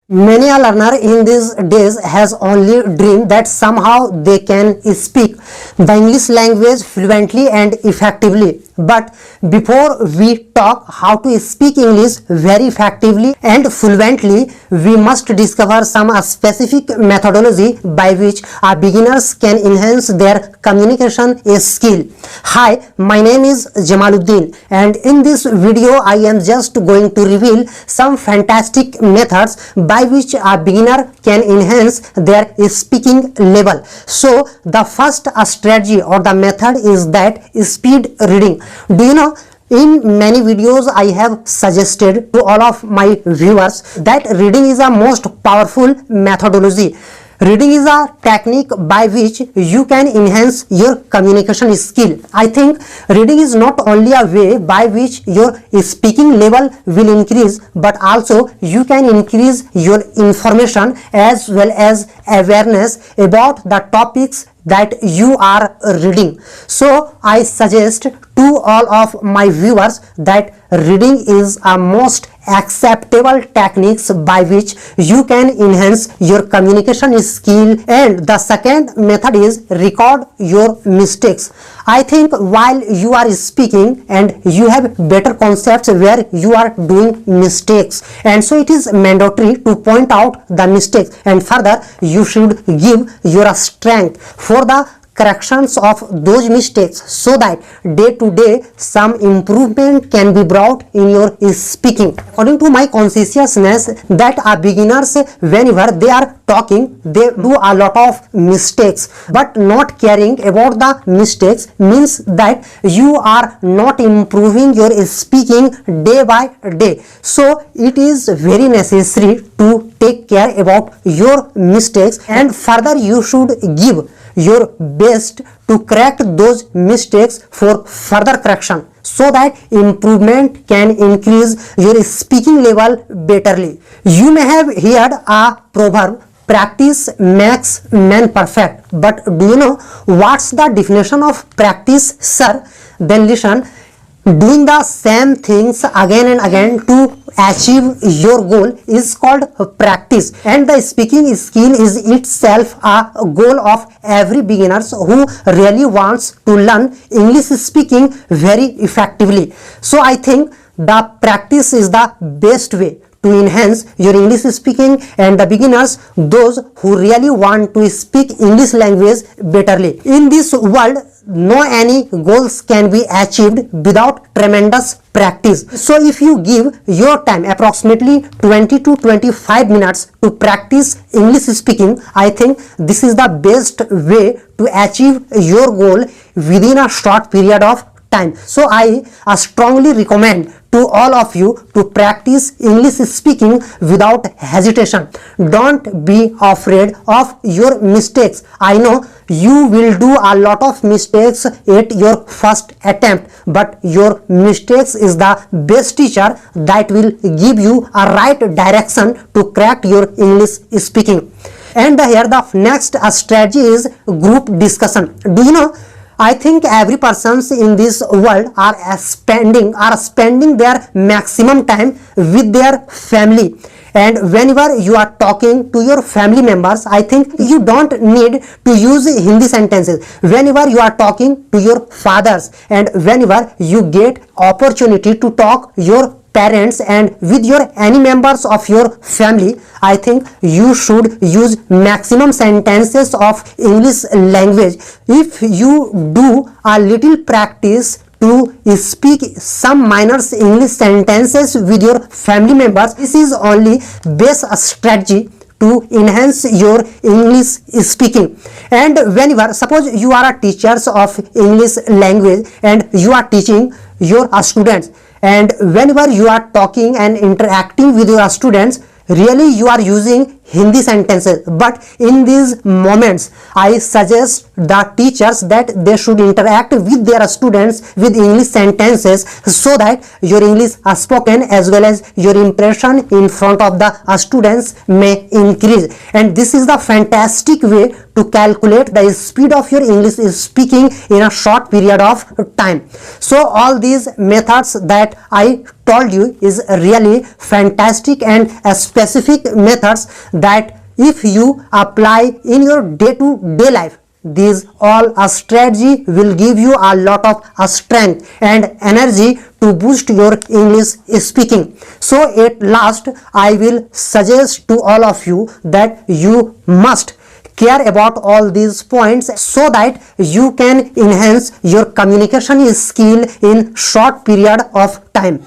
Many a learner in these days has only dreamed that somehow they can speak the English language fluently and effectively. But before we talk how to speak English very effectively and fluently, we must discover some specific methodology by which our beginners can enhance their communication skill. Hi, my name is Jamaluddin, and in this video I am just going to reveal some fantastic methods by which a beginner can enhance their speaking level. So the first strategy or the method is that speed reading. Do you know, in many videos I have suggested to all of my viewers that reading is a most powerful methodology. Reading is a technique by which you can enhance your communication skill. I think reading is not only a way by which your speaking level will increase, but also you can increase your information as well as awareness about the topics that you are reading. So I suggest to all of my viewers that reading is a most acceptable techniques by which you can enhance your communication skill. And the second method is record your mistakes. I think while you are speaking and you have better concepts where you are doing mistakes, and so it is mandatory to point out the mistakes, and further you should give your strength for the corrections of those mistakes so that day to day some improvement can be brought in your speaking. According to my consciousness, that our beginners, whenever they are talking, they do a lot of mistakes, but not caring about the mistakes means that you are not improving your speaking day by day. So it is very necessary to take care about your mistakes, and further you should give your best to correct those mistakes for further correction so that improvement can increase your speaking level betterly. You may have heard a proverb, practice makes man perfect, but do you know what's the definition of practice, sir? Then listen. Doing the same things again and again to achieve your goal is called practice, and the speaking skill is itself a goal of every beginner who really wants to learn English speaking very effectively. So I think the practice is the best way to enhance your English speaking, and the beginners, those who really want to speak English language betterly. In this world, no any goals can be achieved without tremendous practice. So if you give your time approximately 20 to 25 minutes to practice English speaking, I think this is the best way to achieve your goal within a short period of time. So I strongly recommend to all of you to practice English speaking without hesitation. Don't be afraid of your mistakes. I know you will do a lot of mistakes at your first attempt, but your mistakes is the best teacher that will give you a right direction to crack your English speaking. And here the next strategy is group discussion. Do you know, I think every person in this world are spending their maximum time with their family, and whenever you are talking to your family members, I think you don't need to use Hindi sentences. Whenever you are talking to your fathers, and whenever you get opportunity to talk your parents and with your any members of your family, I think you should use maximum sentences of English language. If you do a little practice to speak some minor English sentences with your family members, this is only best strategy to enhance your English speaking. And whenever, suppose you are a teachers of English language and you are teaching your students, and whenever you are talking and interacting with your students, really you are using Hindi sentences, but in these moments I suggest the teachers that they should interact with their students with English sentences so that your English spoken as well as your impression in front of the students may increase. And this is the fantastic way to calculate the speed of your English speaking in a short period of time. So all these methods that I told you is really fantastic and specific methods that if you apply in your day-to-day life, these all strategy will give you a lot of strength and energy to boost your English speaking. So at last I will suggest to all of you that you must care about all these points so that you can enhance your communication skill in short period of time.